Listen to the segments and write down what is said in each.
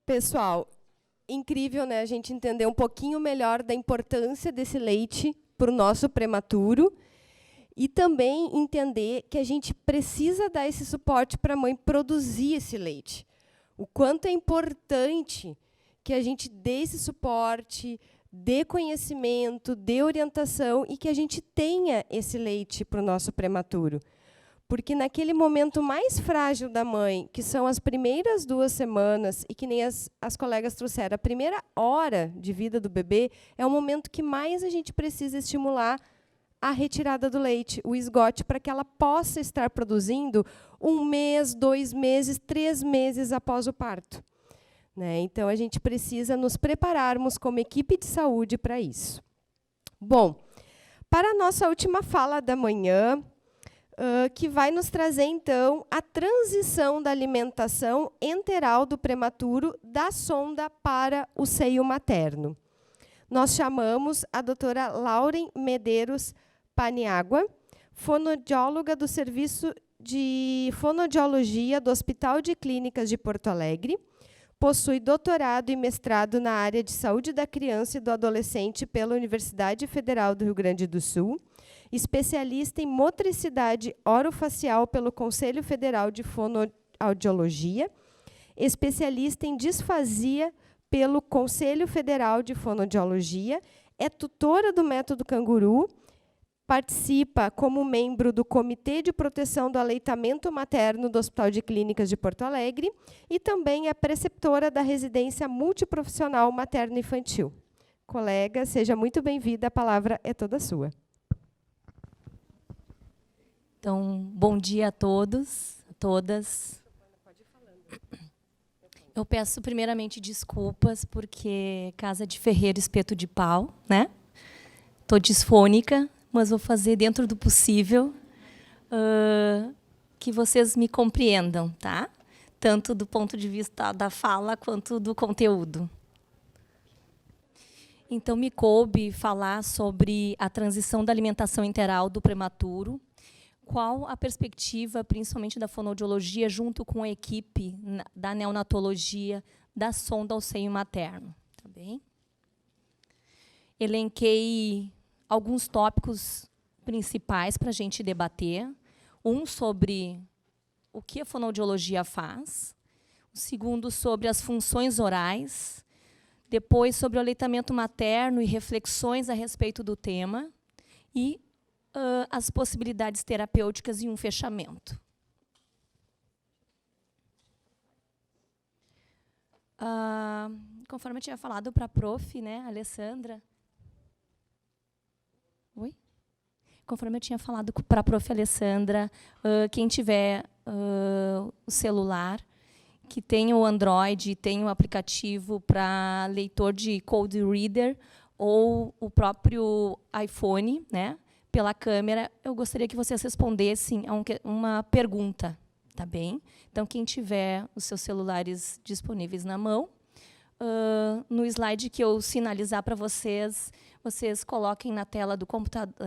Pessoal, incrível, né, a gente entender um pouquinho melhor da importância desse leite para o nosso prematuro e também entender que a gente precisa dar esse suporte para a mãe produzir esse leite. O quanto é importante que a gente dê esse suporte, dê conhecimento, dê orientação e que a gente tenha esse leite para o nosso prematuro. Porque naquele momento mais frágil da mãe, que são as primeiras 2 semanas, e que nem as colegas trouxeram, a primeira hora de vida do bebê é o momento que mais a gente precisa estimular a retirada do leite, o esgote, para que ela possa estar produzindo 1 mês, 2 meses, 3 meses após o parto. Né? Então, a gente precisa nos prepararmos como equipe de saúde para isso. Bom, para a nossa última fala da manhã, que vai nos trazer, então, a transição da alimentação enteral do prematuro da sonda para o seio materno. Nós chamamos a doutora Lauren Medeiros Paniagua, fonoaudióloga do Serviço de Fonoaudiologia do Hospital de Clínicas de Porto Alegre, possui doutorado e mestrado na área de saúde da criança e do adolescente pela Universidade Federal do Rio Grande do Sul, especialista em motricidade orofacial pelo Conselho Federal de Fonoaudiologia, especialista em disfasia pelo Conselho Federal de Fonoaudiologia, é tutora do método Canguru, participa como membro do Comitê de Proteção do Aleitamento Materno do Hospital de Clínicas de Porto Alegre e também é preceptora da residência multiprofissional materno-infantil. Colega, seja muito bem-vinda, a palavra é toda sua. Então, bom dia a todos, a todas. Eu peço primeiramente desculpas, porque casa de ferreiro, espeto de pau, né? Estou disfônica, mas vou fazer dentro do possível que vocês me compreendam, tá? Tanto do ponto de vista da fala quanto do conteúdo. Então, me coube falar sobre a transição da alimentação enteral do prematuro. Qual a perspectiva, principalmente da fonoaudiologia, junto com a equipe da neonatologia, da sonda ao seio materno? Tá bem? Elenquei alguns tópicos principais para a gente debater. Um sobre o que a fonoaudiologia faz. O segundo sobre as funções orais. Depois sobre o aleitamento materno e reflexões a respeito do tema. E as possibilidades terapêuticas e um fechamento. Conforme eu tinha falado para a prof, né, Alessandra. Oi? Conforme eu tinha falado para a prof. Alessandra, quem tiver o celular, que tem o Android, tem o aplicativo para leitor de Code Reader ou o próprio iPhone, né? Pela câmera, eu gostaria que vocês respondessem a uma pergunta, tá bem? Então, quem tiver os seus celulares disponíveis na mão, no slide que eu sinalizar para vocês, vocês coloquem na tela do computador,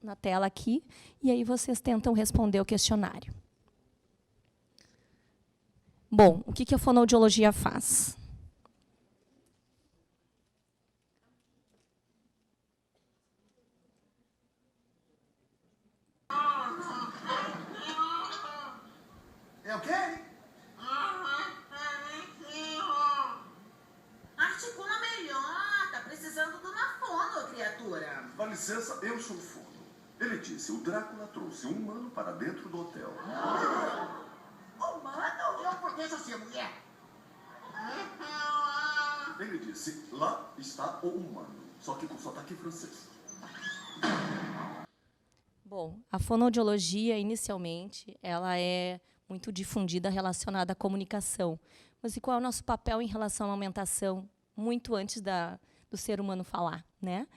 na tela aqui, e aí vocês tentam responder o questionário. Bom, o que a fonoaudiologia faz? É o quê? Articula melhor. Tá precisando de uma fono, criatura. Dá licença, eu sou o fono. Ele disse, o Drácula trouxe um humano para dentro do hotel. Humano? Eu protejo ser mulher. Ele disse, lá está o humano, só que com sotaque francês. Bom, a fonoaudiologia, inicialmente, ela é muito difundida relacionada à comunicação. Mas e qual é o nosso papel em relação à amamentação, muito antes do ser humano falar, né?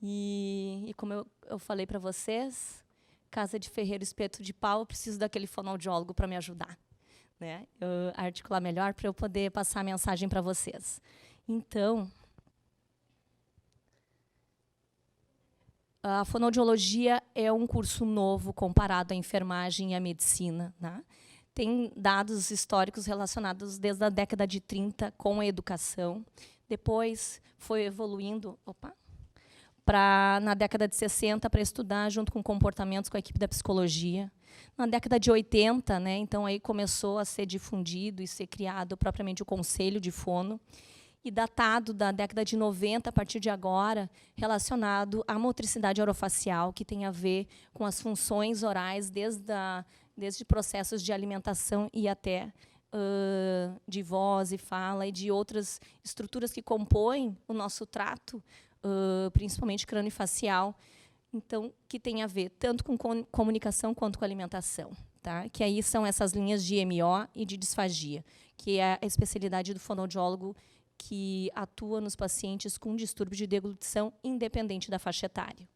E como eu falei para vocês, casa de ferreiro, espeto de pau, eu preciso daquele fonoaudiólogo para me ajudar, né? Articular melhor para eu poder passar a mensagem para vocês. Então, a fonoaudiologia é um curso novo comparado à enfermagem e à medicina, né? tem dados históricos relacionados desde a década de 30 com a educação. Depois foi evoluindo na década de 60 para estudar junto com comportamentos com a equipe da psicologia. Na década de 80, né, então aí começou a ser difundido e ser criado propriamente o Conselho de Fono, e datado da década de 90, a partir de agora, relacionado à motricidade orofacial, que tem a ver com as funções orais, desde processos de alimentação e até de voz e fala, e de outras estruturas que compõem o nosso trato, principalmente crâniofacial, então, que tem a ver tanto com comunicação quanto com alimentação. Tá? Que aí são essas linhas de MO e de disfagia, que é a especialidade do fonoaudiólogo que atua nos pacientes com distúrbio de deglutição, independente da faixa etária.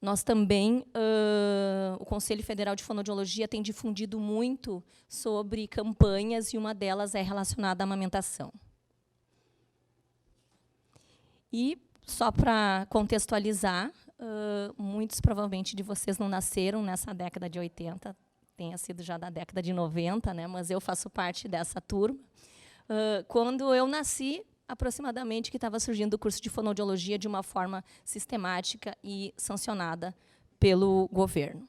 Nós também, o Conselho Federal de Fonoaudiologia tem difundido muito sobre campanhas, e uma delas é relacionada à amamentação. E, só para contextualizar, muitos, provavelmente, de vocês não nasceram nessa década de 80, tenha sido já da década de 90, né, mas eu faço parte dessa turma. Quando eu nasci, aproximadamente, que estava surgindo o curso de fonoaudiologia de uma forma sistemática e sancionada pelo governo.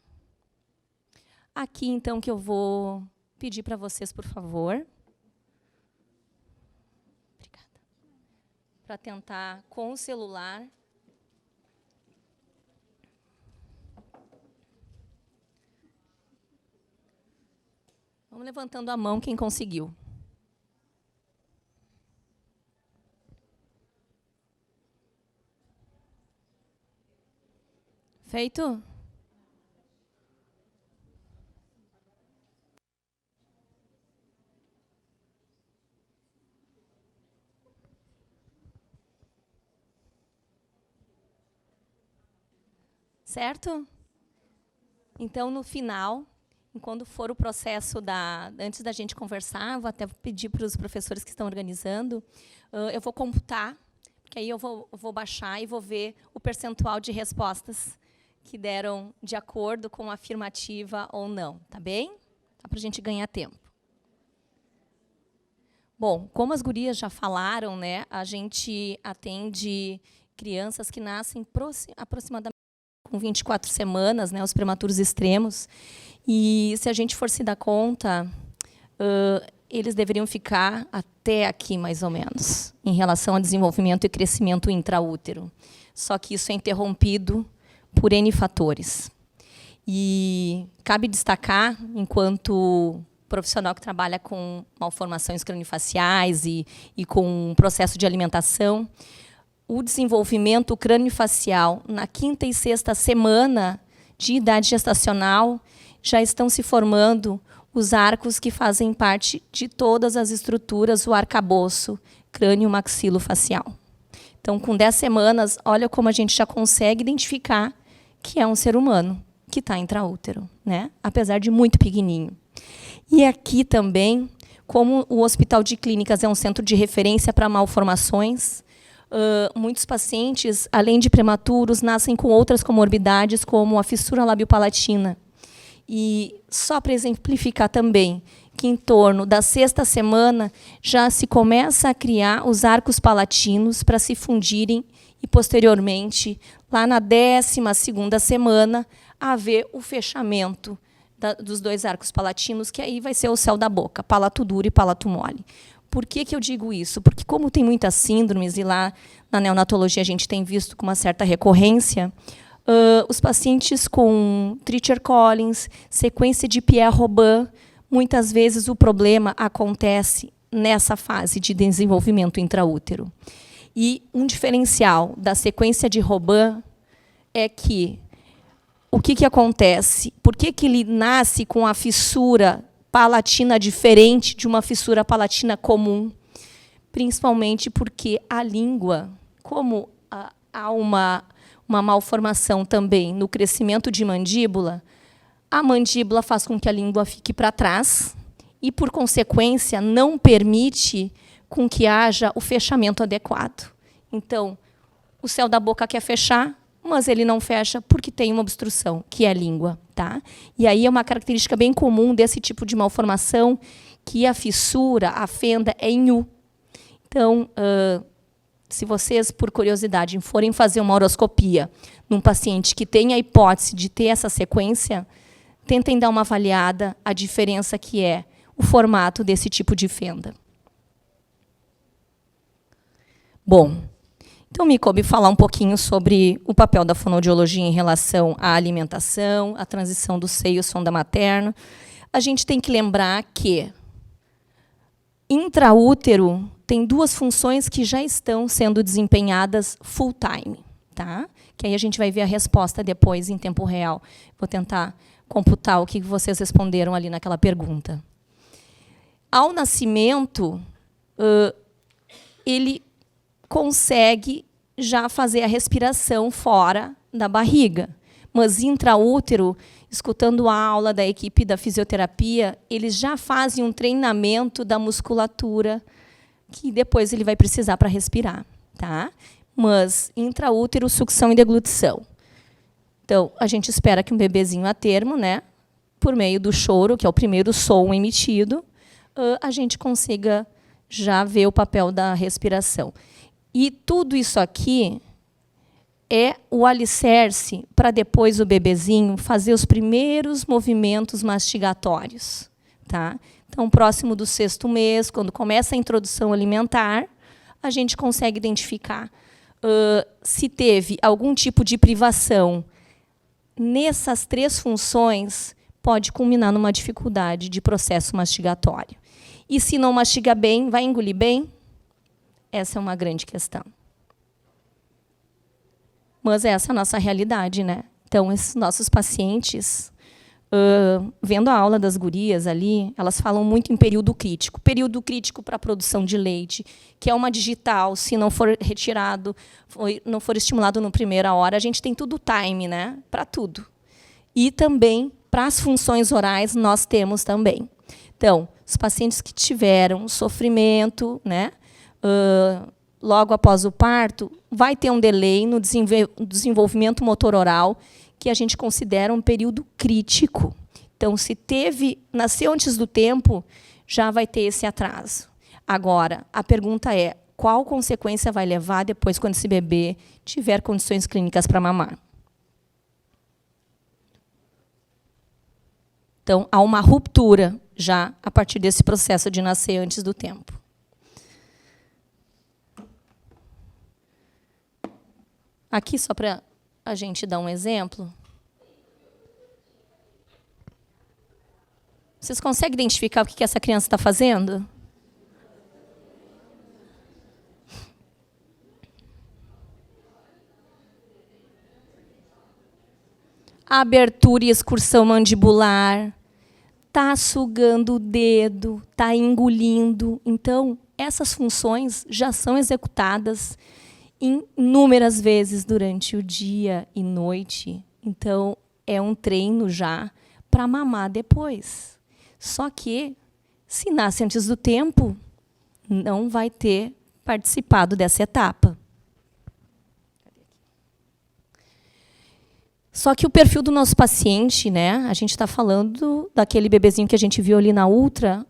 Aqui, então, que eu vou pedir para vocês, por favor. Obrigada. Para tentar, com o celular, vamos levantando a mão quem conseguiu. Feito? Certo? Então, no final, quando for o processo antes da gente conversar, vou até pedir para os professores que estão organizando, eu vou computar, porque aí eu vou baixar e vou ver o percentual de respostas que deram de acordo com a afirmativa ou não, tá bem? Só para a gente ganhar tempo. Bom, como as gurias já falaram, né, a gente atende crianças que nascem aproximadamente com 24 semanas, né, os prematuros extremos, e se a gente for se dar conta, eles deveriam ficar até aqui, mais ou menos, em relação ao desenvolvimento e crescimento intraútero. Só que isso é interrompido por N fatores. E cabe destacar, enquanto profissional que trabalha com malformações craniofaciais e com processo de alimentação, o desenvolvimento craniofacial na 5ª e 6ª semana de idade gestacional já estão se formando os arcos que fazem parte de todas as estruturas, o arcabouço crânio-maxilofacial. Então, com 10 semanas, olha como a gente já consegue identificar que é um ser humano que está intraútero, né? Apesar de muito pequenininho. E aqui também, como o Hospital de Clínicas é um centro de referência para malformações, muitos pacientes, além de prematuros, nascem com outras comorbidades, como a fissura labiopalatina. E só para exemplificar também, que em torno da 6ª semana já se começa a criar os arcos palatinos para se fundirem e, posteriormente, lá na 12ª semana, haver o fechamento dos 2 arcos palatinos, que aí vai ser o céu da boca, palato duro e palato mole. Por que eu digo isso? Porque, como tem muitas síndromes, e lá na neonatologia a gente tem visto com uma certa recorrência, os pacientes com Treacher-Collins, sequência de Pierre-Robin, muitas vezes o problema acontece nessa fase de desenvolvimento intraútero. E um diferencial da sequência de Robin é que o que acontece? Por que ele nasce com a fissura palatina diferente de uma fissura palatina comum? Principalmente porque a língua, como há uma malformação também no crescimento de mandíbula, a mandíbula faz com que a língua fique para trás e, por consequência, não permite com que haja o fechamento adequado. Então, o céu da boca quer fechar, mas ele não fecha porque tem uma obstrução, que é a língua. Tá? E aí é uma característica bem comum desse tipo de malformação, que a fissura, a fenda, é em U. Então, se vocês, por curiosidade, forem fazer uma uroscopia num paciente que tem a hipótese de ter essa sequência, tentem dar uma avaliada a diferença que é o formato desse tipo de fenda. Bom, então me coube falar um pouquinho sobre o papel da fonoaudiologia em relação à alimentação, à transição do seio sonda materna. A gente tem que lembrar que intraútero tem duas funções que já estão sendo desempenhadas full time, tá? Que aí a gente vai ver a resposta depois em tempo real. Vou tentar computar o que vocês responderam ali naquela pergunta. Ao nascimento, ele consegue já fazer a respiração fora da barriga. Mas intraútero, escutando a aula da equipe da fisioterapia, eles já fazem um treinamento da musculatura que depois ele vai precisar para respirar. Tá? Mas intraútero, sucção e deglutição. Então, a gente espera que um bebezinho a termo, né, por meio do choro, que é o primeiro som emitido, a gente consiga já ver o papel da respiração. E tudo isso aqui é o alicerce para depois o bebezinho fazer os primeiros movimentos mastigatórios. Tá? Então, próximo do 6º mês, quando começa a introdução alimentar, a gente consegue identificar se teve algum tipo de privação nessas 3 funções, pode culminar numa dificuldade de processo mastigatório. E se não mastiga bem, vai engolir bem? Essa é uma grande questão. Mas essa é a nossa realidade, né? Então, esses nossos pacientes, vendo a aula das gurias ali, elas falam muito em período crítico. Período crítico para a produção de leite, que é uma digital, se não for retirado, não for estimulado na primeira hora, a gente tem tudo time, né? Para tudo. E também, para as funções orais, nós temos também. Então, os pacientes que tiveram sofrimento, né, logo após o parto, vai ter um delay no desenvolvimento motor oral, que a gente considera um período crítico. Então, se nasceu antes do tempo, já vai ter esse atraso. Agora, a pergunta é, qual consequência vai levar depois quando esse bebê tiver condições clínicas para mamar? Então, há uma ruptura já a partir desse processo de nascer antes do tempo. Aqui, só para a gente dar um exemplo. Vocês conseguem identificar o que essa criança está fazendo? A abertura e excursão mandibular, está sugando o dedo, está engolindo. Então, essas funções já são executadas inúmeras vezes durante o dia e noite. Então, é um treino já para mamar depois. Só que, se nasce antes do tempo, não vai ter participado dessa etapa. Só que o perfil do nosso paciente, né, a gente está falando daquele bebezinho que a gente viu ali na ultra,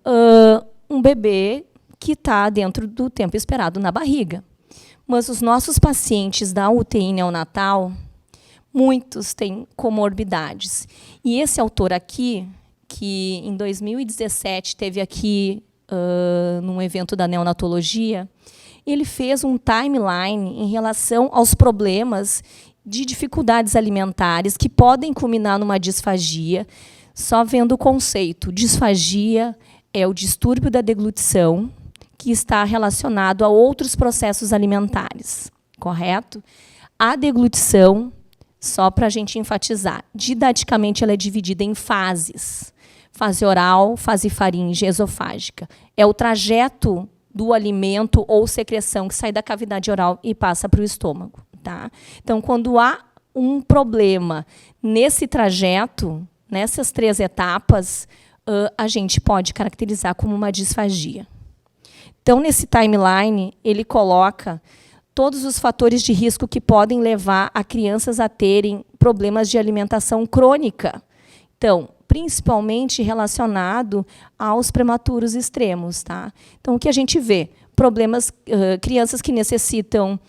um bebê que está dentro do tempo esperado na barriga. Mas os nossos pacientes da UTI neonatal, muitos têm comorbidades. E esse autor aqui, que em 2017 teve aqui num evento da neonatologia, ele fez um timeline em relação aos problemas de dificuldades alimentares que podem culminar numa disfagia, só vendo o conceito. Disfagia é o distúrbio da deglutição, que está relacionado a outros processos alimentares, correto? A deglutição, só para a gente enfatizar, didaticamente ela é dividida em fases. Fase oral, fase faríngea, esofágica. É o trajeto do alimento ou secreção que sai da cavidade oral e passa para o estômago. Tá? Então, quando há um problema nesse trajeto, nessas 3 etapas, a gente pode caracterizar como uma disfagia. Então, nesse timeline, ele coloca todos os fatores de risco que podem levar a crianças a terem problemas de alimentação crônica. Então, principalmente relacionado aos prematuros extremos. Tá? Então, o que a gente vê? Problemas, crianças que necessitam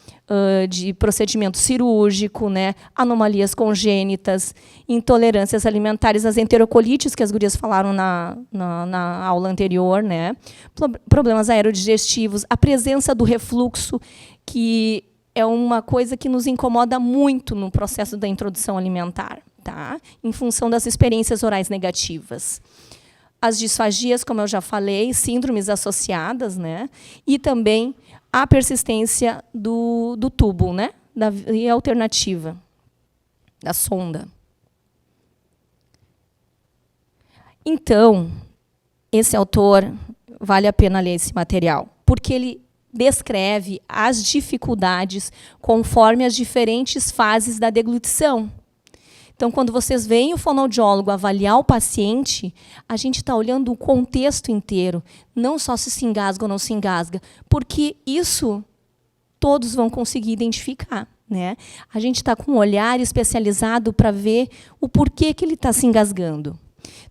de procedimento cirúrgico, né? Anomalias congênitas, intolerâncias alimentares, as enterocolites, que as gurias falaram na aula anterior, né? Problemas aerodigestivos, a presença do refluxo, que é uma coisa que nos incomoda muito no processo da introdução alimentar, tá? Em função das experiências orais negativas. As disfagias, como eu já falei, síndromes associadas, né? E também a persistência do tubo, né? Da via alternativa, da sonda. Então, esse autor, vale a pena ler esse material, porque ele descreve as dificuldades conforme as diferentes fases da deglutição. Então, quando vocês veem o fonoaudiólogo avaliar o paciente, a gente está olhando o contexto inteiro, não só se engasga ou não se engasga, porque isso todos vão conseguir identificar. Né? A gente está com um olhar especializado para ver o porquê que ele está se engasgando.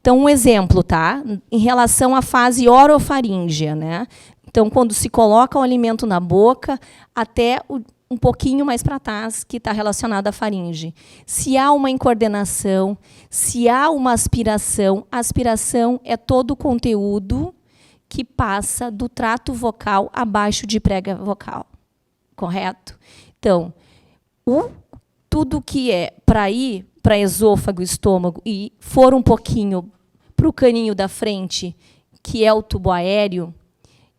Então, um exemplo, tá? Em relação à fase orofaríngea. Né? Então, quando se coloca o alimento na boca, até um pouquinho mais para trás, que está relacionado à faringe. Se há uma incoordenação, se há uma aspiração, a aspiração é todo o conteúdo que passa do trato vocal abaixo de prega vocal. Correto? Então, tudo que é para ir para esôfago, estômago, e for um pouquinho para o caninho da frente, que é o tubo aéreo,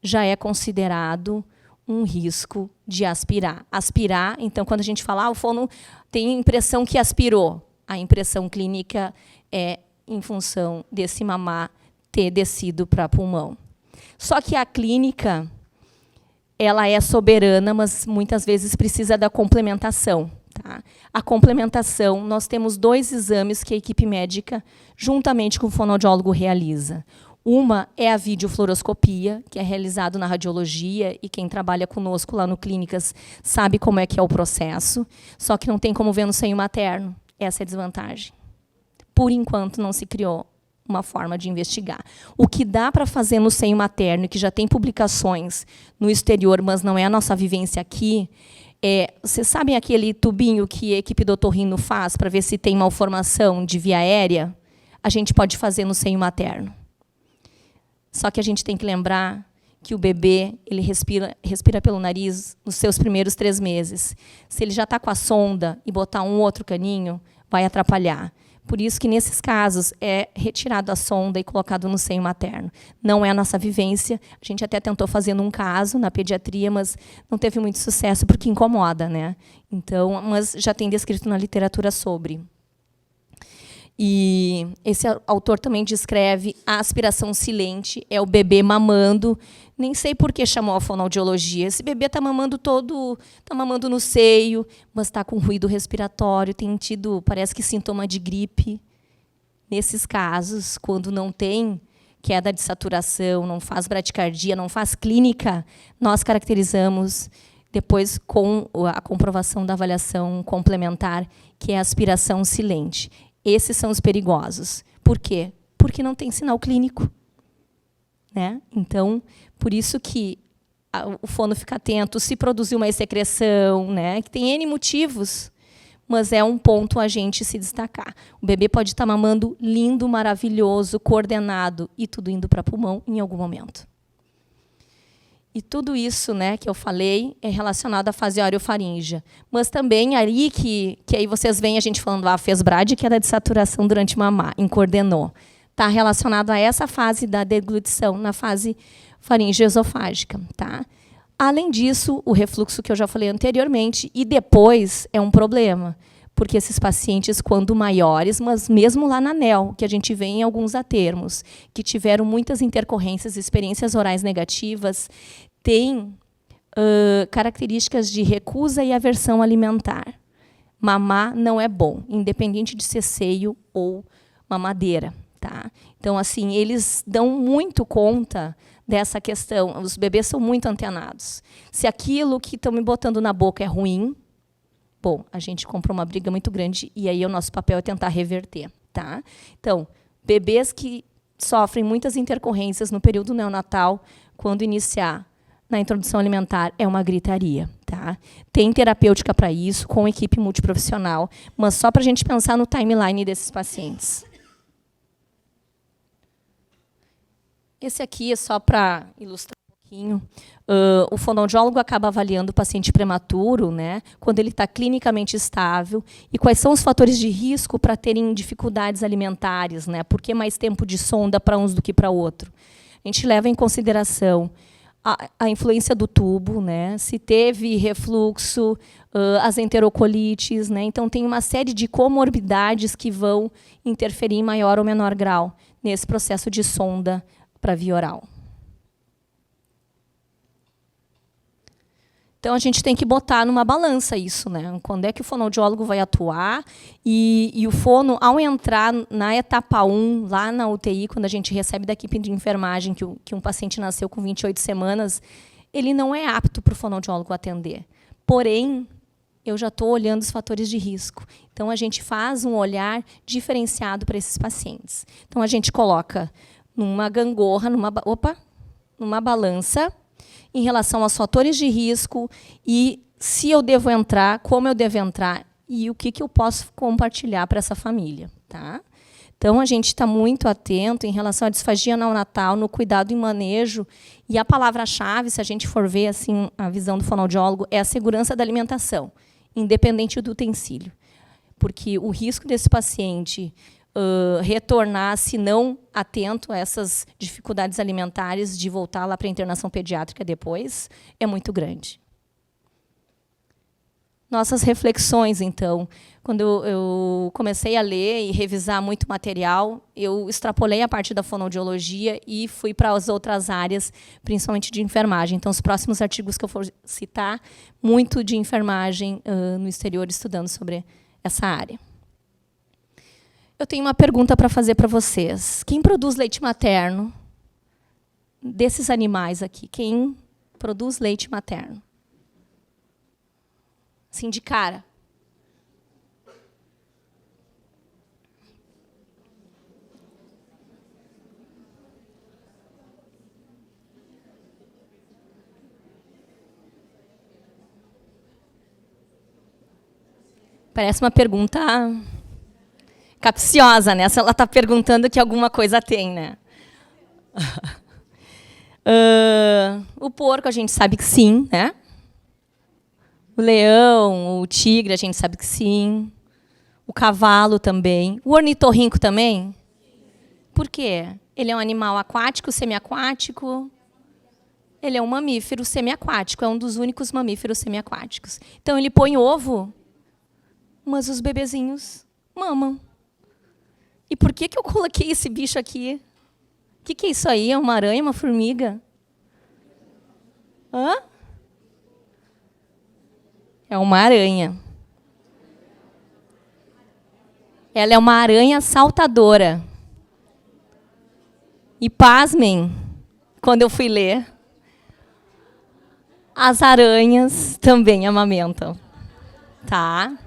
já é considerado um risco de aspirar. Aspirar, então, quando a gente fala, o fono tem impressão que aspirou. A impressão clínica é em função desse mamar ter descido para pulmão. Só que a clínica, ela é soberana, mas muitas vezes precisa da complementação. Tá? A complementação, nós temos 2 exames que a equipe médica, juntamente com o fonoaudiólogo, realiza. Uma é a videofluoroscopia, que é realizado na radiologia, e quem trabalha conosco lá no Clínicas sabe como é que é o processo, só que não tem como ver no seio materno. Essa é a desvantagem. Por enquanto, não se criou uma forma de investigar. O que dá para fazer no seio materno, e que já tem publicações no exterior, mas não é a nossa vivência aqui, vocês sabem aquele tubinho que a equipe do otorrino faz para ver se tem malformação de via aérea? A gente pode fazer no seio materno. Só que a gente tem que lembrar que o bebê ele respira pelo nariz nos seus primeiros 3 meses. Se ele já está com a sonda e botar um outro caninho, vai atrapalhar. Por isso que, nesses casos, é retirado a sonda e colocado no seio materno. Não é a nossa vivência. A gente até tentou fazer num caso, na pediatria, mas não teve muito sucesso, porque incomoda. Né? Então, mas já tem descrito na literatura sobre. E esse autor também descreve a aspiração silente, é o bebê mamando. Nem sei por que chamou a fonoaudiologia. Esse bebê está mamando está mamando no seio, mas está com ruído respiratório, tem tido, parece que, sintoma de gripe. Nesses casos, quando não tem queda de saturação, não faz bradicardia, não faz clínica, nós caracterizamos depois com a comprovação da avaliação complementar, que é a aspiração silente. Esses são os perigosos. Por quê? Porque não tem sinal clínico. Né? Então, por isso que o fono fica atento, se produzir uma excreção, né? Que tem N motivos, mas é um ponto a gente se destacar. O bebê pode estar mamando lindo, maravilhoso, coordenado, e tudo indo para pulmão em algum momento. E tudo isso, né, que eu falei é relacionado à fase orofaríngea. Mas também aí que aí vocês veem a gente falando, fez brad, que era de saturação durante mamar, incoordenou. Está relacionado a essa fase da deglutição, na fase faringe-esofágica. Tá? Além disso, o refluxo que eu já falei anteriormente, e depois é um problema, porque esses pacientes, quando maiores, mas mesmo lá na NEL, que a gente vê em alguns atermos, que tiveram muitas intercorrências, experiências orais negativas, têm características de recusa e aversão alimentar. Mamar não é bom, independente de ser seio ou mamadeira. Tá? Então, assim, eles dão muito conta dessa questão. Os bebês são muito antenados. Se aquilo que estão me botando na boca é ruim, bom, a gente compra uma briga muito grande e aí o nosso papel é tentar reverter. Tá? Então, bebês que sofrem muitas intercorrências no período neonatal, quando iniciar na introdução alimentar, é uma gritaria. Tá? Tem terapêutica para isso, com equipe multiprofissional, mas só para a gente pensar no timeline desses pacientes. Esse aqui é só para ilustrar um pouquinho. O fonoaudiólogo acaba avaliando o paciente prematuro, né, quando ele está clinicamente estável, e quais são os fatores de risco para terem dificuldades alimentares, né, por que mais tempo de sonda para uns do que para outro. A gente leva em consideração a influência do tubo, né, se teve refluxo, as enterocolites, né, então tem uma série de comorbidades que vão interferir em maior ou menor grau nesse processo de sonda para via oral. Então, a gente tem que botar numa balança isso, né? Quando é que o fonoaudiólogo vai atuar? E o fono, ao entrar na etapa 1, lá na UTI, quando a gente recebe da equipe de enfermagem que um paciente nasceu com 28 semanas, ele não é apto para o fonoaudiólogo atender. Porém, eu já estou olhando os fatores de risco. Então, a gente faz um olhar diferenciado para esses pacientes. Então, a gente coloca numa gangorra, numa balança, em relação aos fatores de risco e se eu devo entrar, como eu devo entrar e o que eu posso compartilhar para essa família. Tá? Então, a gente está muito atento em relação à disfagia neonatal, no cuidado e manejo, e a palavra-chave, se a gente for ver assim, a visão do fonoaudiólogo, é a segurança da alimentação, independente do utensílio. Porque o risco desse paciente retornar, se não atento a essas dificuldades alimentares, de voltar lá para a internação pediátrica depois, é muito grande. Nossas reflexões, então. Quando eu comecei a ler e revisar muito material, eu extrapolei a parte da fonoaudiologia e fui para as outras áreas, principalmente de enfermagem. Então, os próximos artigos que eu for citar, muito de enfermagem no exterior, estudando sobre essa área. Eu tenho uma pergunta para fazer para vocês. Quem produz leite materno desses animais aqui? Quem produz leite materno? Assim, de cara. Parece uma pergunta capciosa, né? Se ela está perguntando que alguma coisa tem, né? O porco, a gente sabe que sim, né? O leão, o tigre, a gente sabe que sim. O cavalo também. O ornitorrinco também? Por quê? Ele é um animal aquático, semiaquático? Ele é um mamífero semiaquático, é um dos únicos mamíferos semiaquáticos. Então, ele põe ovo, mas os bebezinhos mamam. E por que eu coloquei esse bicho aqui? O que é isso aí? É uma aranha, uma formiga? Hã? É uma aranha. Ela é uma aranha saltadora. E pasmem, quando eu fui ler, as aranhas também amamentam. Tá?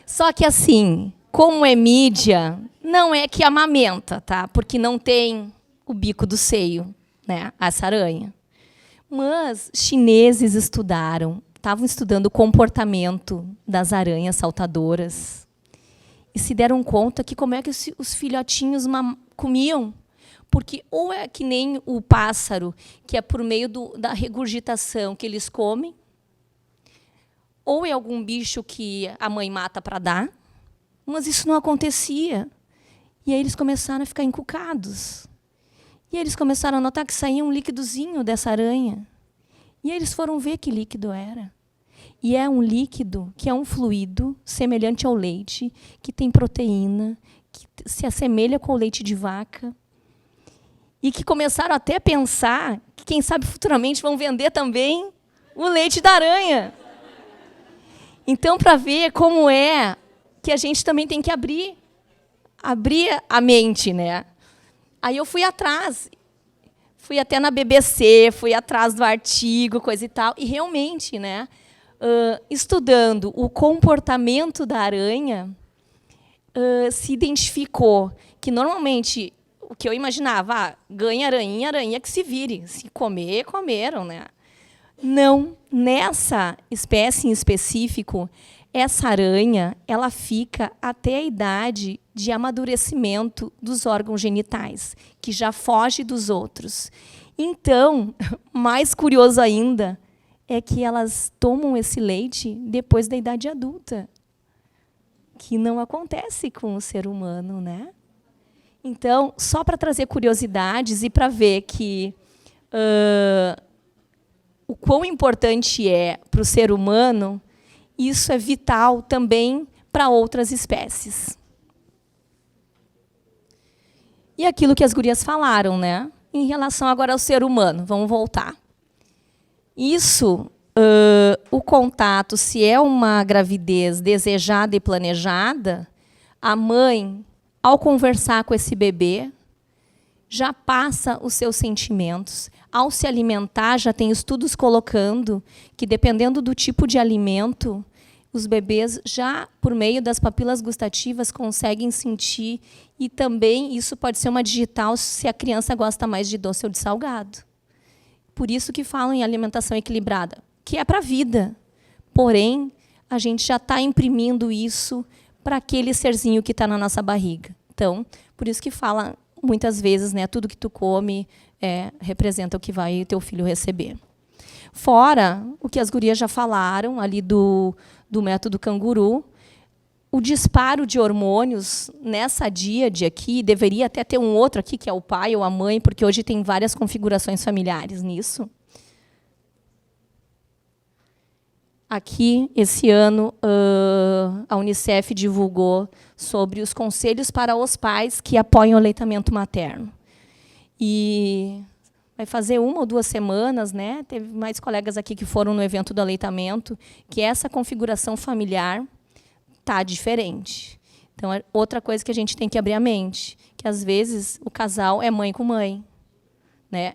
Só que assim, como é mídia, não é que amamenta, tá? Porque não tem o bico do seio, né? Essa aranha. Mas chineses estavam estudando o comportamento das aranhas saltadoras e se deram conta que como é que os filhotinhos comiam. Porque ou é que nem o pássaro, que é por meio da regurgitação que eles comem, ou é algum bicho que a mãe mata para dar, mas isso não acontecia. E aí eles começaram a ficar encucados. E aí eles começaram a notar que saía um líquidozinho dessa aranha. E aí eles foram ver que líquido era. E é um líquido que é um fluido semelhante ao leite, que tem proteína, que se assemelha com o leite de vaca. E que começaram até a pensar que, quem sabe, futuramente vão vender também o leite da aranha. Então, para ver como é que a gente também tem que abrir a mente, né? Aí eu fui atrás, fui até na BBC, fui atrás do artigo, coisa e tal, e realmente, né, estudando o comportamento da aranha, se identificou que, normalmente, o que eu imaginava, ganha aranha, aranha que se vire. Se comer, comeram. Né? Não, nessa espécie em específico, essa aranha ela fica até a idade de amadurecimento dos órgãos genitais, que já foge dos outros. Então, mais curioso ainda, é que elas tomam esse leite depois da idade adulta, que não acontece com o ser humano, né? Então, só para trazer curiosidades e para ver que o quão importante é para o ser humano, isso é vital também para outras espécies. E aquilo que as gurias falaram, né? Em relação agora ao ser humano, vamos voltar. Isso, o contato, se é uma gravidez desejada e planejada, a mãe, ao conversar com esse bebê, já passa os seus sentimentos. Ao se alimentar, já tem estudos colocando que, dependendo do tipo de alimento, os bebês já, por meio das papilas gustativas, conseguem sentir, e também isso pode ser uma digital se a criança gosta mais de doce ou de salgado. Por isso que falam em alimentação equilibrada, que é para a vida. Porém, a gente já está imprimindo isso para aquele serzinho que está na nossa barriga. Então, por isso que fala muitas vezes, né, tudo que tu come representa o que vai o teu filho receber. Fora o que as gurias já falaram ali do método canguru, o disparo de hormônios nessa díade aqui, deveria até ter um outro aqui, que é o pai ou a mãe, porque hoje tem várias configurações familiares nisso. Aqui, esse ano, a Unicef divulgou sobre os conselhos para os pais que apoiam o aleitamento materno. E vai fazer 1 ou 2 semanas, né? Teve mais colegas aqui que foram no evento do aleitamento, que essa configuração familiar está diferente. Então, é outra coisa que a gente tem que abrir a mente, que, às vezes, o casal é mãe com mãe. Né?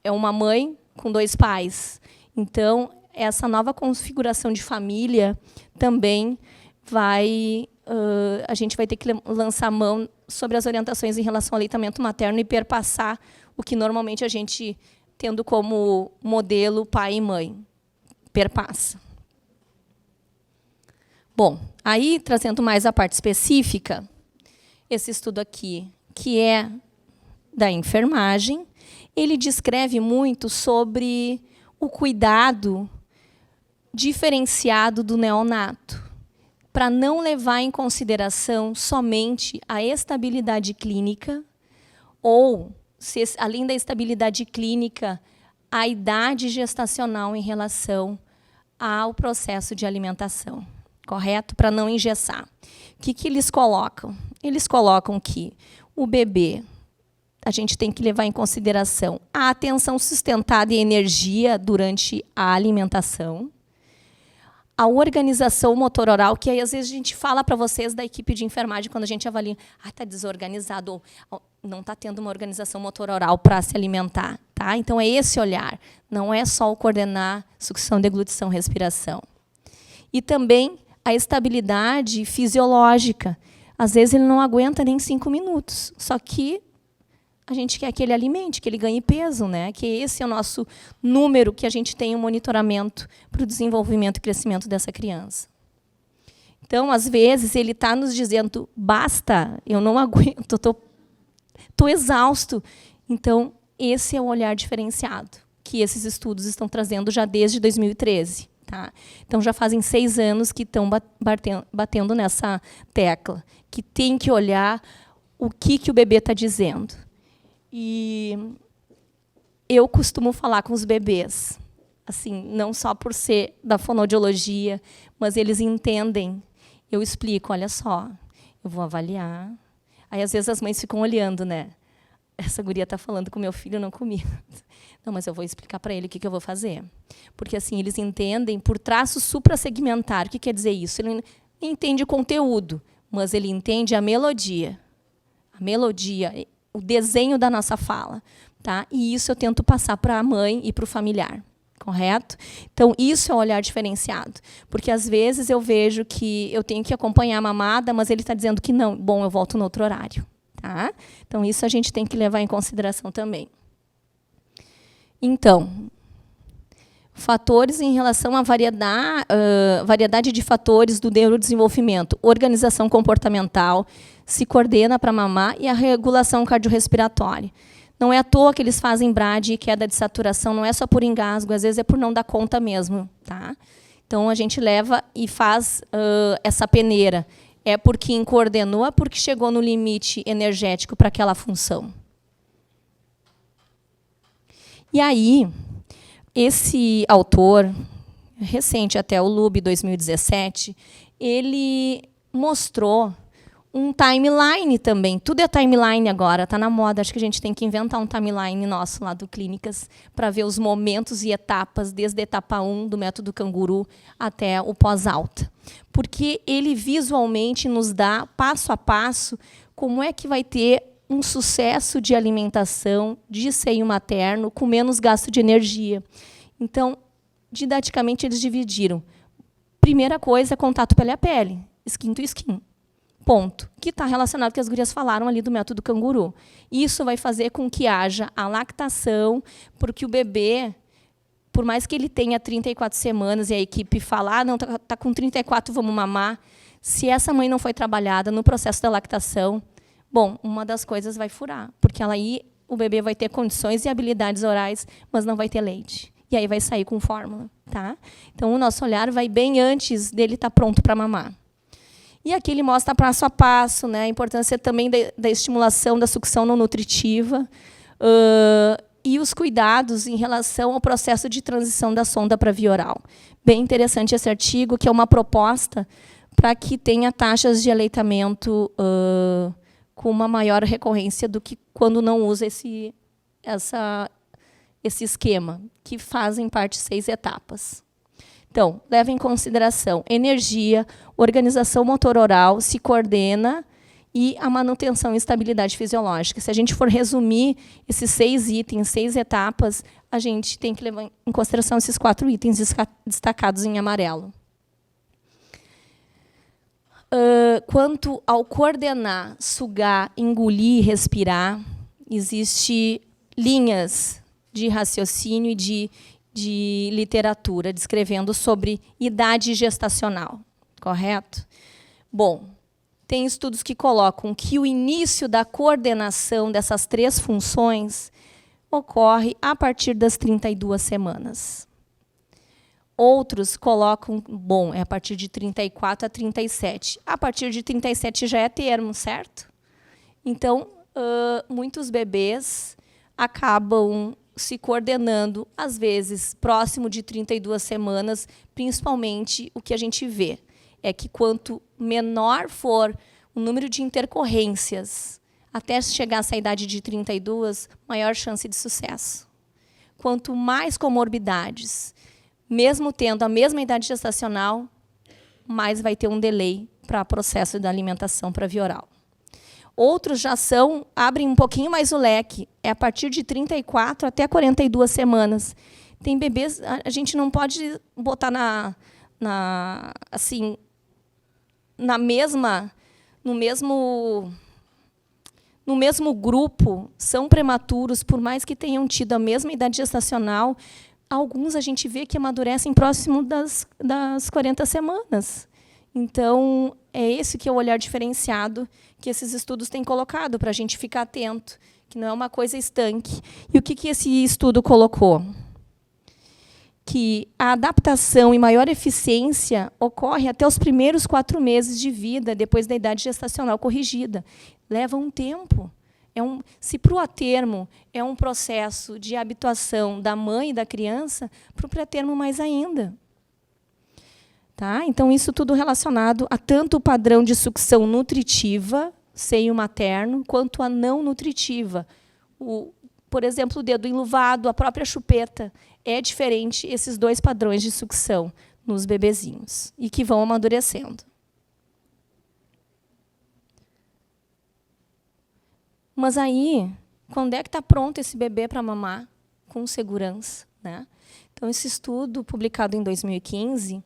É uma mãe com 2 pais. Então, essa nova configuração de família também vai... a gente vai ter que lançar mão sobre as orientações em relação ao aleitamento materno e perpassar o que normalmente a gente, tendo como modelo pai e mãe, perpassa. Bom, aí, trazendo mais a parte específica, esse estudo aqui, que é da enfermagem, ele descreve muito sobre o cuidado diferenciado do neonato, para não levar em consideração somente a estabilidade clínica ou, se, além da estabilidade clínica, a idade gestacional em relação ao processo de alimentação. Correto? Para não engessar. O que eles colocam? Eles colocam que o bebê, a gente tem que levar em consideração a atenção sustentada e energia durante a alimentação, a organização motor oral, que aí, às vezes, a gente fala para vocês da equipe de enfermagem, quando a gente avalia, está desorganizado, ou não está tendo uma organização motor oral para se alimentar. Tá? Então, é esse olhar, não é só o coordenar sucção, deglutição, respiração. E também a estabilidade fisiológica. Às vezes, ele não aguenta nem 5 minutos, só que a gente quer que ele alimente, que ele ganhe peso, né? Que esse é o nosso número que a gente tem um monitoramento para o desenvolvimento e crescimento dessa criança. Então, às vezes, ele está nos dizendo, basta, eu não aguento, estou exausto. Então, esse é o olhar diferenciado que esses estudos estão trazendo já desde 2013. Tá? Então, já fazem 6 anos que estão batendo nessa tecla, que tem que olhar o que o bebê está dizendo. E eu costumo falar com os bebês, assim, não só por ser da fonoaudiologia, mas eles entendem. Eu explico, olha só, eu vou avaliar. Aí, às vezes, as mães ficam olhando, né? Essa guria está falando com meu filho, não comigo. Não, mas eu vou explicar para ele o que eu vou fazer. Porque, assim, eles entendem por traço suprassegmentar. O que quer dizer isso? Ele não entende o conteúdo, mas ele entende a melodia. A melodia, o desenho da nossa fala. Tá? E isso eu tento passar para a mãe e para o familiar. Correto? Então, isso é um olhar diferenciado. Porque, às vezes, eu vejo que eu tenho que acompanhar a mamada, mas ele está dizendo que não. Bom, eu volto no outro horário. Tá? Então, isso a gente tem que levar em consideração também. Então, fatores em relação à variedade de fatores do neurodesenvolvimento. Organização comportamental, se coordena para mamar, e a regulação cardiorrespiratória. Não é à toa que eles fazem BRAD e queda de saturação, não é só por engasgo, às vezes é por não dar conta mesmo. Tá? Então, a gente leva e faz essa peneira. É porque coordenou, é porque chegou no limite energético para aquela função. E aí, esse autor, recente até, o Lube, 2017, ele mostrou um timeline também. Tudo é timeline agora, está na moda. Acho que a gente tem que inventar um timeline nosso lá do Clínicas para ver os momentos e etapas, desde a etapa 1 do método canguru até o pós-alta. Porque ele visualmente nos dá, passo a passo, como é que vai ter um sucesso de alimentação de seio materno com menos gasto de energia. Então, didaticamente, eles dividiram. Primeira coisa, contato pele a pele, skin to skin. Ponto. Que está relacionado com o que as gurias falaram ali do método canguru. Isso vai fazer com que haja a lactação, porque o bebê, por mais que ele tenha 34 semanas e a equipe fala, não, tá com 34, vamos mamar, se essa mãe não foi trabalhada no processo da lactação, bom, uma das coisas vai furar, porque aí o bebê vai ter condições e habilidades orais, mas não vai ter leite. E aí vai sair com fórmula. Tá? Então, o nosso olhar vai bem antes dele estar pronto para mamar. E aqui ele mostra passo a passo, né, a importância também da estimulação da sucção não nutritiva e os cuidados em relação ao processo de transição da sonda para via oral. Bem interessante esse artigo, que é uma proposta para que tenha taxas de aleitamento com uma maior recorrência do que quando não usa esse esquema, que fazem parte 6 etapas. Então, leva em consideração energia, organização motor-oral, se coordena e a manutenção e estabilidade fisiológica. Se a gente for resumir esses 6 itens, 6 etapas, a gente tem que levar em consideração esses 4 itens destacados em amarelo. Quanto ao coordenar, sugar, engolir, respirar, existem linhas de raciocínio e de literatura descrevendo sobre idade gestacional, correto? Bom, tem estudos que colocam que o início da coordenação dessas 3 funções ocorre a partir das 32 semanas. Outros colocam, bom, é a partir de 34 a 37. A partir de 37 já é termo, certo? Então, muitos bebês acabam se coordenando, às vezes, próximo de 32 semanas, principalmente o que a gente vê é que quanto menor for o número de intercorrências até chegar a essa idade de 32, maior chance de sucesso. Quanto mais comorbidades, mesmo tendo a mesma idade gestacional, mais vai ter um delay para o processo da alimentação para via oral. Outros já abrem um pouquinho mais o leque, é a partir de 34 até 42 semanas. Tem bebês, a gente não pode botar no mesmo grupo, são prematuros, por mais que tenham tido a mesma idade gestacional, alguns a gente vê que amadurecem próximo das 40 semanas. Então, é esse que é o olhar diferenciado que esses estudos têm colocado, para a gente ficar atento, que não é uma coisa estanque. E o que esse estudo colocou? Que a adaptação e maior eficiência ocorre até os primeiros 4 meses de vida, depois da idade gestacional corrigida. Leva um tempo. Se para o atermo é um processo de habituação da mãe e da criança, para o pré-termo mais ainda. Tá? Então, isso tudo relacionado a tanto o padrão de sucção nutritiva, seio materno, quanto a não nutritiva. Por exemplo, o dedo enluvado, a própria chupeta, é diferente esses 2 padrões de sucção nos bebezinhos, e que vão amadurecendo. Mas aí, Quando é que está pronto esse bebê para mamar com segurança, né? Então, esse estudo, publicado em 2015,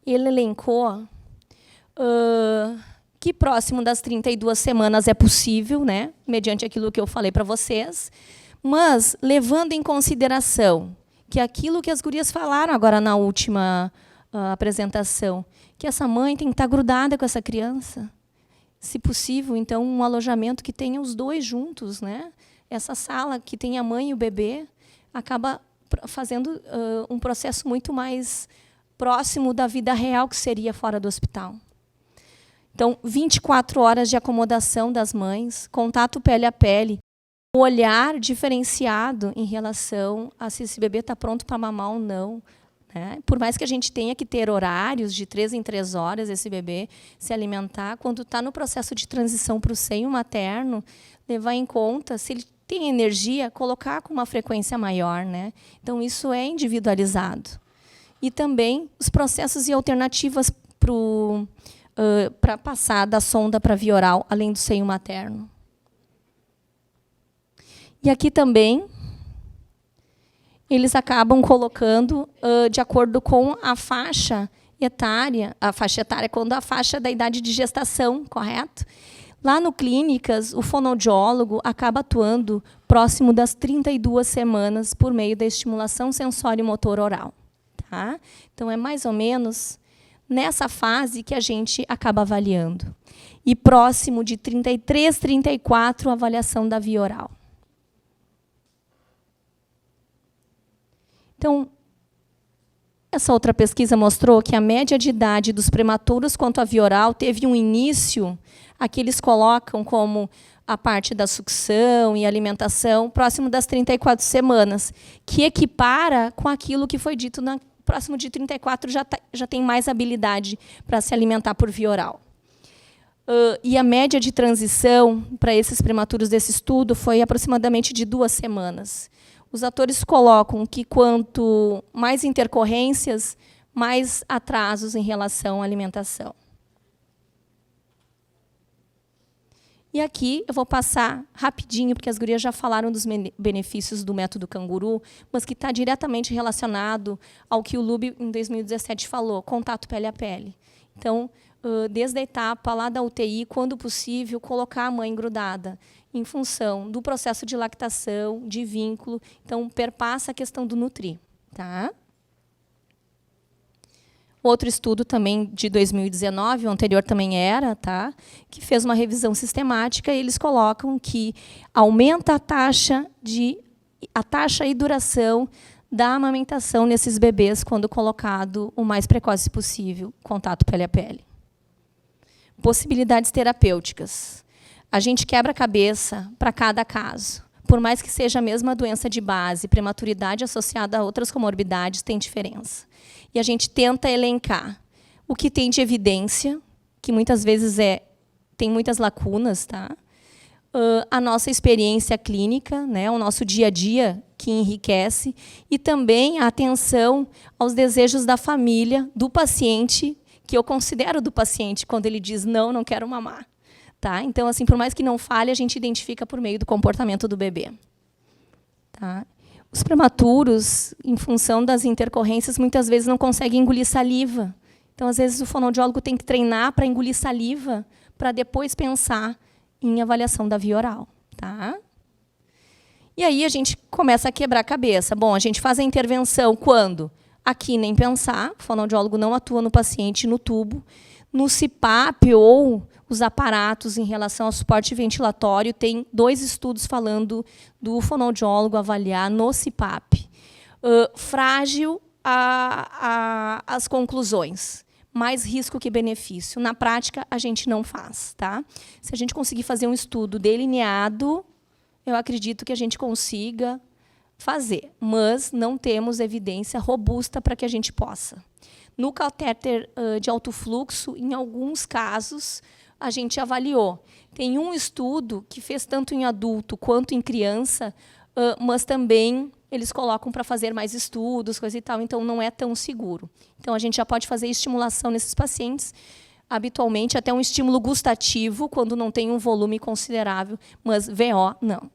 ele elencou que próximo das 32 semanas é possível, né, mediante aquilo que eu falei para vocês, mas levando em consideração que aquilo que as gurias falaram agora na última apresentação, que essa mãe tem que estar grudada com essa criança, se possível, então, um alojamento que tenha os dois juntos, né? Essa sala que tem a mãe e o bebê acaba fazendo um processo muito mais próximo da vida real que seria fora do hospital. Então, 24 horas de acomodação das mães, contato pele a pele, um olhar diferenciado em relação a se esse bebê está pronto para mamar ou não, né? Por mais que a gente tenha que ter horários de 3 em 3 horas esse bebê se alimentar, quando está no processo de transição para o seio materno, levar em conta, se ele tem energia, colocar com uma frequência maior, né? Então, isso é individualizado. E também os processos e alternativas para passar da sonda para via oral, além do seio materno. E aqui também eles acabam colocando de acordo com a faixa etária quando a faixa da idade de gestação, correto? Lá no Clínicas, o fonoaudiólogo acaba atuando próximo das 32 semanas por meio da estimulação sensório-motor oral. Tá? Então, é mais ou menos nessa fase que a gente acaba avaliando. E próximo de 33, 34, a avaliação da via oral. Então, essa outra pesquisa mostrou que a média de idade dos prematuros quanto à via oral teve um início, aqui eles colocam como a parte da sucção e alimentação, próximo das 34 semanas, que equipara com aquilo que foi dito próximo de 34, já tem mais habilidade para se alimentar por via oral. E a média de transição para esses prematuros desse estudo foi aproximadamente de 2 semanas. Os autores colocam que quanto mais intercorrências, mais atrasos em relação à alimentação. E aqui eu vou passar rapidinho, porque as gurias já falaram dos benefícios do método canguru, mas que está diretamente relacionado ao que o Lube, em 2017, falou, contato pele a pele. Então, desde a etapa lá da UTI, quando possível, colocar a mãe grudada, em função do processo de lactação, de vínculo. Então, perpassa a questão do nutrir. Tá? Outro estudo também de 2019, o anterior também era, tá? Que fez uma revisão sistemática, e eles colocam que aumenta a taxa e duração da amamentação nesses bebês quando colocado o mais precoce possível, contato pele a pele. Possibilidades terapêuticas. A gente quebra a cabeça para cada caso. Por mais que seja a mesma doença de base, prematuridade associada a outras comorbidades tem diferença. E a gente tenta elencar o que tem de evidência, que muitas vezes tem muitas lacunas, tá? A nossa experiência clínica, né? O nosso dia a dia, que enriquece, e também a atenção aos desejos da família, do paciente, que eu considero do paciente, quando ele diz, não quero mamar. Tá? Então, assim, por mais que não fale, a gente identifica por meio do comportamento do bebê. Tá? Os prematuros, em função das intercorrências, muitas vezes não conseguem engolir saliva. Então, às vezes, o fonoaudiólogo tem que treinar para engolir saliva, para depois pensar em avaliação da via oral. Tá? E aí a gente começa a quebrar a cabeça. Bom, a gente faz a intervenção quando? Aqui nem pensar, o fonoaudiólogo não atua no paciente no tubo. No CPAP ou os aparatos em relação ao suporte ventilatório, tem 2 estudos falando do fonoaudiólogo avaliar no CPAP. Frágil as conclusões. Mais risco que benefício. Na prática, a gente não faz. Tá? Se a gente conseguir fazer um estudo delineado, eu acredito que a gente consiga fazer, mas não temos evidência robusta para que a gente possa. No catéter de alto fluxo, em alguns casos, a gente avaliou. Tem um estudo que fez tanto em adulto quanto em criança, mas também eles colocam para fazer mais estudos, coisa e tal, então não é tão seguro. Então, a gente já pode fazer estimulação nesses pacientes, habitualmente até um estímulo gustativo, quando não tem um volume considerável, mas VO, não.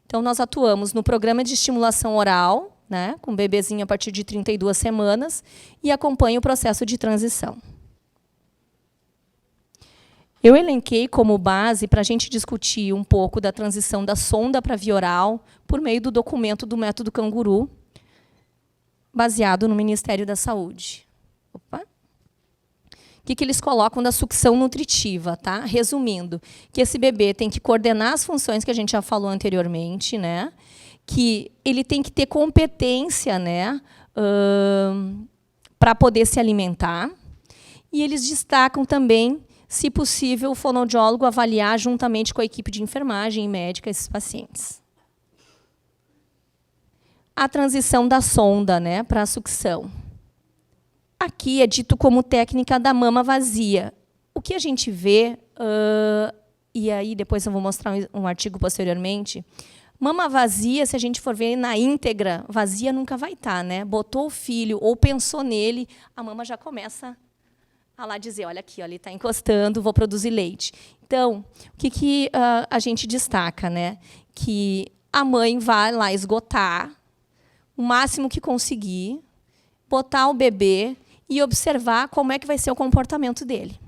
Então, nós atuamos no programa de estimulação oral, né, com bebezinho a partir de 32 semanas, e acompanha o processo de transição. Eu elenquei como base para a gente discutir um pouco da transição da sonda para via oral por meio do documento do método Canguru, baseado no Ministério da Saúde. Opa. O que eles colocam da sucção nutritiva, tá? Resumindo, que esse bebê tem que coordenar as funções que a gente já falou anteriormente, né? Que ele tem que ter competência, né, para poder se alimentar. E eles destacam também, se possível, o fonoaudiólogo avaliar juntamente com a equipe de enfermagem e médica esses pacientes. A transição da sonda, né, para a sucção. Aqui é dito como técnica da mama vazia. O que a gente vê, e aí depois eu vou mostrar um artigo posteriormente, mama vazia, se a gente for ver na íntegra, vazia nunca vai estar, né? Botou o filho ou pensou nele, a mama já começa a lá dizer, olha aqui, ó, ele está encostando, vou produzir leite. Então, o que a gente destaca, né? Que a mãe vai lá esgotar o máximo que conseguir, botar o bebê e observar como é que vai ser o comportamento dele.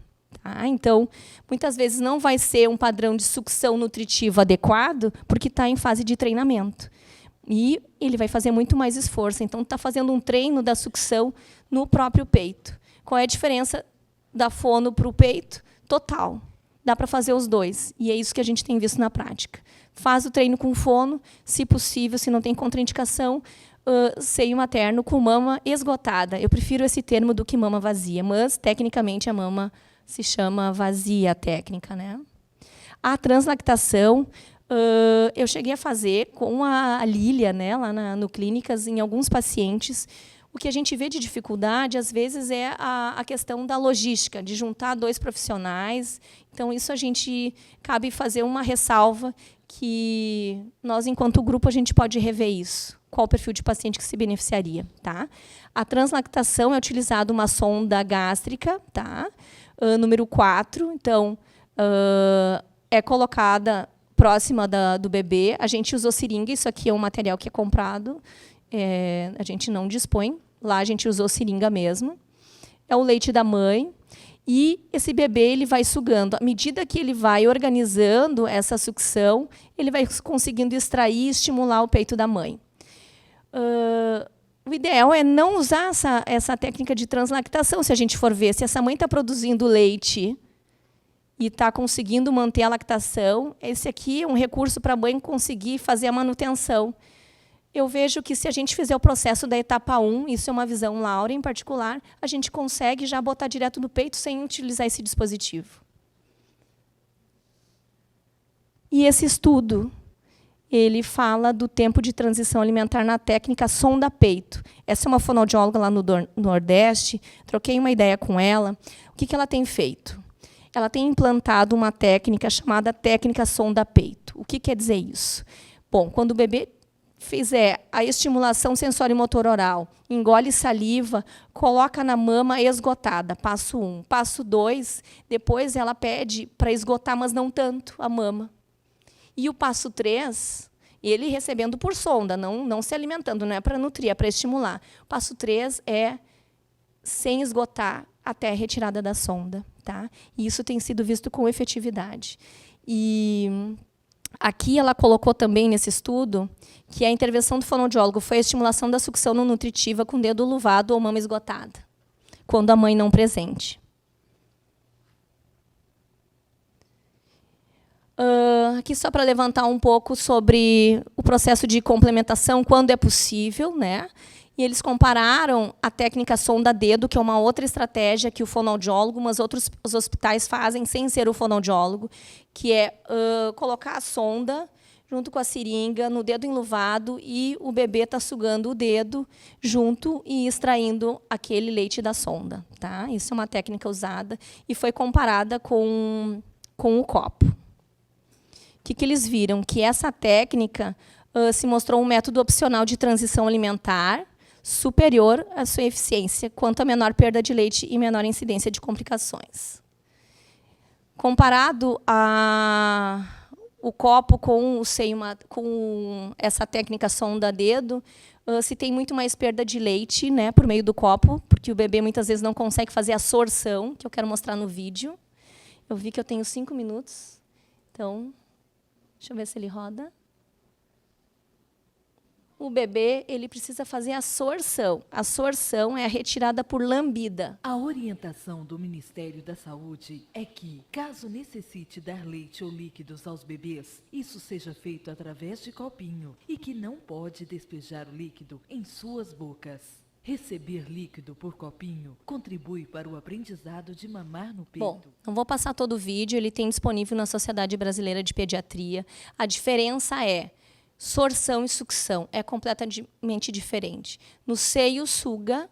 Tá? Então, muitas vezes não vai ser um padrão de sucção nutritiva adequado, porque está em fase de treinamento. E ele vai fazer muito mais esforço. Então, está fazendo um treino da sucção no próprio peito. Qual é a diferença da fono para o peito? Total. Dá para fazer os dois. E é isso que a gente tem visto na prática. Faz o treino com fono, se possível, se não tem contraindicação, seio materno com mama esgotada. Eu prefiro esse termo do que mama vazia, mas, tecnicamente, a mama se chama vazia técnica, né? A translactação, eu cheguei a fazer com a Lília, né, lá no Clínicas, em alguns pacientes. O que a gente vê de dificuldade, às vezes, é a questão da logística, de juntar 2 profissionais. Então, isso a gente cabe fazer uma ressalva que nós, enquanto grupo, a gente pode rever isso. Qual o perfil de paciente que se beneficiaria, tá? A translactação é utilizada uma sonda gástrica, tá? Número 4, então, é colocada próxima do bebê. A gente usou seringa, isso aqui é um material que é comprado, a gente não dispõe, lá a gente usou seringa mesmo. É o leite da mãe, e esse bebê ele vai sugando. À medida que ele vai organizando essa sucção, ele vai conseguindo extrair e estimular o peito da mãe. O ideal é não usar essa técnica de translactação, se a gente for ver. Se essa mãe está produzindo leite e está conseguindo manter a lactação, esse aqui é um recurso para a mãe conseguir fazer a manutenção. Eu vejo que, se a gente fizer o processo da etapa 1, isso é uma visão Laura em particular, a gente consegue já botar direto no peito sem utilizar esse dispositivo. E esse estudo, ele fala do tempo de transição alimentar na técnica sonda-peito. Essa é uma fonoaudióloga lá no Nordeste, troquei uma ideia com ela. O que ela tem feito? Ela tem implantado uma técnica chamada técnica sonda-peito. O que quer dizer isso? Bom, quando o bebê fizer a estimulação sensório-motor oral, engole saliva, coloca na mama esgotada, passo 1. Passo 2, depois ela pede para esgotar, mas não tanto, a mama. E o passo 3, ele recebendo por sonda, não se alimentando, não é para nutrir, é para estimular. O passo 3 é sem esgotar até a retirada da sonda. Tá? E isso tem sido visto com efetividade. E aqui ela colocou também, nesse estudo, que a intervenção do fonoaudiólogo foi a estimulação da sucção não nutritiva com dedo luvado ou mama esgotada, quando a mãe não presente. Aqui só para levantar um pouco sobre o processo de complementação, quando é possível, né? E eles compararam a técnica sonda-dedo, que é uma outra estratégia que o fonoaudiólogo, mas os hospitais fazem sem ser o fonoaudiólogo, que é colocar a sonda junto com a seringa no dedo enluvado e o bebê está sugando o dedo junto e extraindo aquele leite da sonda. Tá? Isso é uma técnica usada e foi comparada com o copo. O que eles viram? Que essa técnica se mostrou um método opcional de transição alimentar superior à sua eficiência, quanto a menor perda de leite e menor incidência de complicações. Comparado o copo com o seio, com essa técnica sonda-dedo, se tem muito mais perda de leite, né, por meio do copo, porque o bebê muitas vezes não consegue fazer a sorção, que eu quero mostrar no vídeo. Eu vi que eu tenho 5 minutos, então, deixa eu ver se ele roda. O bebê, ele precisa fazer a sorção. A sorção é a retirada por lambida. A orientação do Ministério da Saúde é que, caso necessite dar leite ou líquidos aos bebês, isso seja feito através de copinho e que não pode despejar o líquido em suas bocas. Receber líquido por copinho contribui para o aprendizado de mamar no peito. Bom, não vou passar todo o vídeo, ele tem disponível na Sociedade Brasileira de Pediatria. A diferença é sorção e sucção, é completamente diferente. No seio, suga,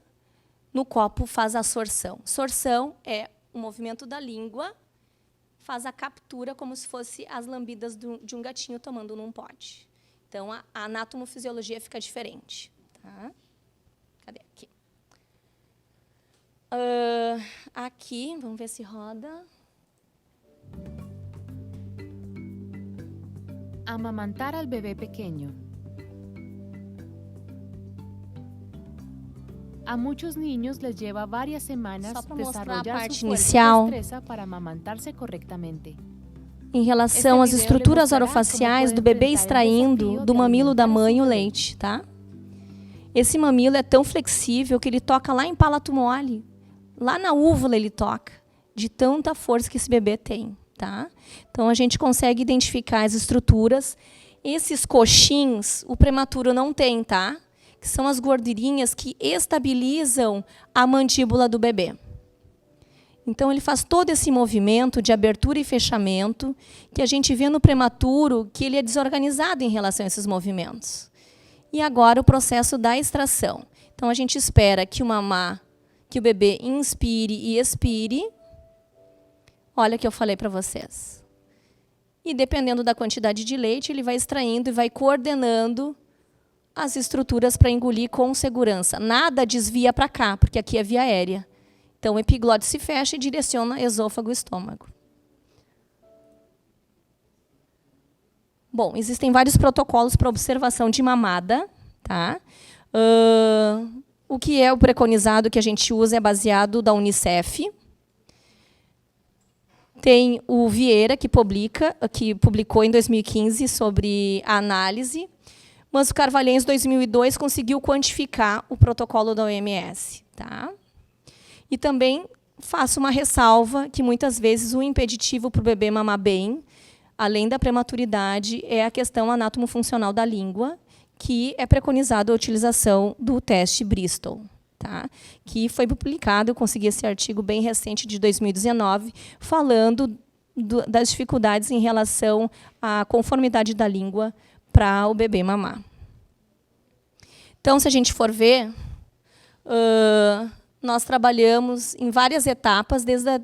no copo, faz a sorção. Sorção é o movimento da língua, faz a captura como se fosse as lambidas de um gatinho tomando num pote. Então, a anatomofisiologia fica diferente. Tá? Cadê? Aqui. Aqui, vamos ver se roda. Amamantar al bebé pequeño. A muchos niños les lleva varias semanas Só para mostrar a desarrollar parte su fuerza inicial. y destreza para amamantarse correctamente. Em relação às estruturas orofaciais do bebê extraindo do mamilo da mãe o leite, tá? Esse mamilo é tão flexível que ele toca lá em palato mole, lá na úvula ele toca, de tanta força que esse bebê tem, tá? Então a gente consegue identificar as estruturas. Esses coxins, o prematuro não tem, tá? Que são as gordurinhas que estabilizam a mandíbula do bebê. Então, ele faz todo esse movimento de abertura e fechamento, que a gente vê no prematuro que ele é desorganizado em relação a esses movimentos. E agora o processo da extração. Então, a gente espera que o bebê inspire e expire. Olha o que eu falei para vocês. E, dependendo da quantidade de leite, ele vai extraindo e vai coordenando as estruturas para engolir com segurança. Nada desvia para cá, porque aqui é via aérea. Então, o epiglotte se fecha e direciona esôfago e estômago. Bom, existem vários protocolos para observação de mamada. Tá? O que é o preconizado que a gente usa é baseado da Unicef. Tem o Vieira, que publicou em 2015 sobre a análise. Mas o Carvalhães, em 2002, conseguiu quantificar o protocolo da OMS. Tá? E também faço uma ressalva que, muitas vezes, o impeditivo para o bebê mamar bem, além da prematuridade, é a questão anatomofuncional da língua, que é preconizado a utilização do teste Bristol, tá? Que foi publicado, eu consegui esse artigo bem recente, de 2019, falando das dificuldades em relação à conformidade da língua para o bebê mamar. Então, se a gente for ver, nós trabalhamos em várias etapas, desde a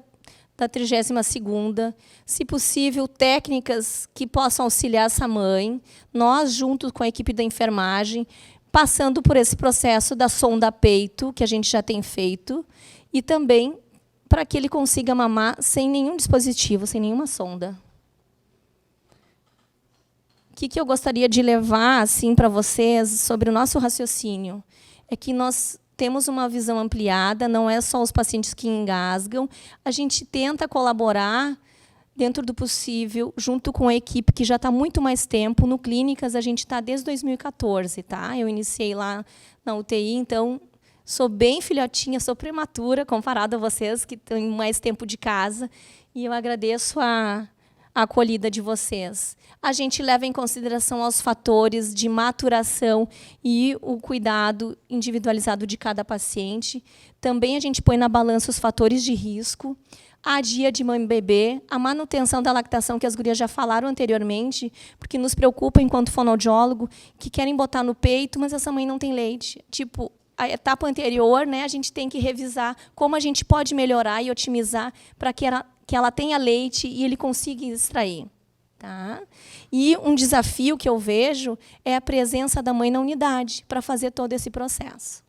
32ª, se possível, técnicas que possam auxiliar essa mãe, nós, junto com a equipe da enfermagem, passando por esse processo da sonda peito, que a gente já tem feito, e também para que ele consiga mamar sem nenhum dispositivo, sem nenhuma sonda. O que eu gostaria de levar assim, para vocês sobre o nosso raciocínio? É que nós temos uma visão ampliada, não é só os pacientes que engasgam. A gente tenta colaborar, dentro do possível, junto com a equipe que já está há muito mais tempo. No Clínicas, a gente está desde 2014. Tá? Eu iniciei lá na UTI, então sou bem filhotinha, sou prematura, comparado a vocês, que têm mais tempo de casa. E eu agradeço a acolhida de vocês. A gente leva em consideração os fatores de maturação e o cuidado individualizado de cada paciente. Também a gente põe na balança os fatores de risco, a dia de mãe e bebê, a manutenção da lactação, que as gurias já falaram anteriormente, porque nos preocupa, enquanto fonoaudiólogo, que querem botar no peito, mas essa mãe não tem leite. Tipo, a etapa anterior, né, a gente tem que revisar como a gente pode melhorar e otimizar para que ela tenha leite e ele consiga extrair. Tá? E um desafio que eu vejo é a presença da mãe na unidade para fazer todo esse processo.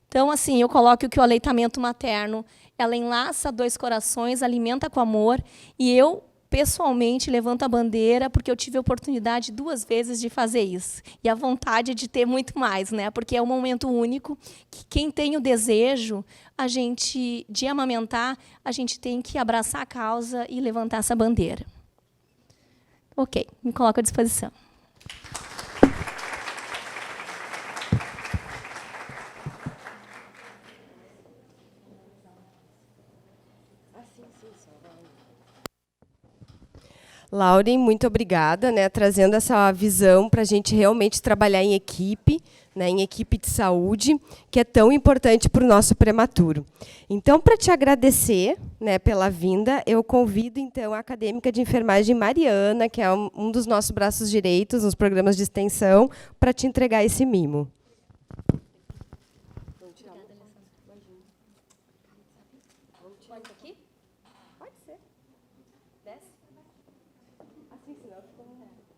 Então, assim, eu coloco que o aleitamento materno, ela enlaça 2 corações, alimenta com amor, e eu pessoalmente levanto a bandeira, porque eu tive a oportunidade 2 vezes de fazer isso. E a vontade de ter muito mais, né? Porque é um momento único que quem tem o desejo de amamentar, a gente tem que abraçar a causa e levantar essa bandeira. Ok, me coloco à disposição. Lauren, muito obrigada, né, trazendo essa visão para a gente realmente trabalhar em equipe, né, em equipe de saúde, que é tão importante para o nosso prematuro. Então, para te agradecer, né, pela vinda, eu convido então a acadêmica de enfermagem Mariana, que é um dos nossos braços direitos nos programas de extensão, para te entregar esse mimo. Pode ser. Desce. Assim, senão ficou...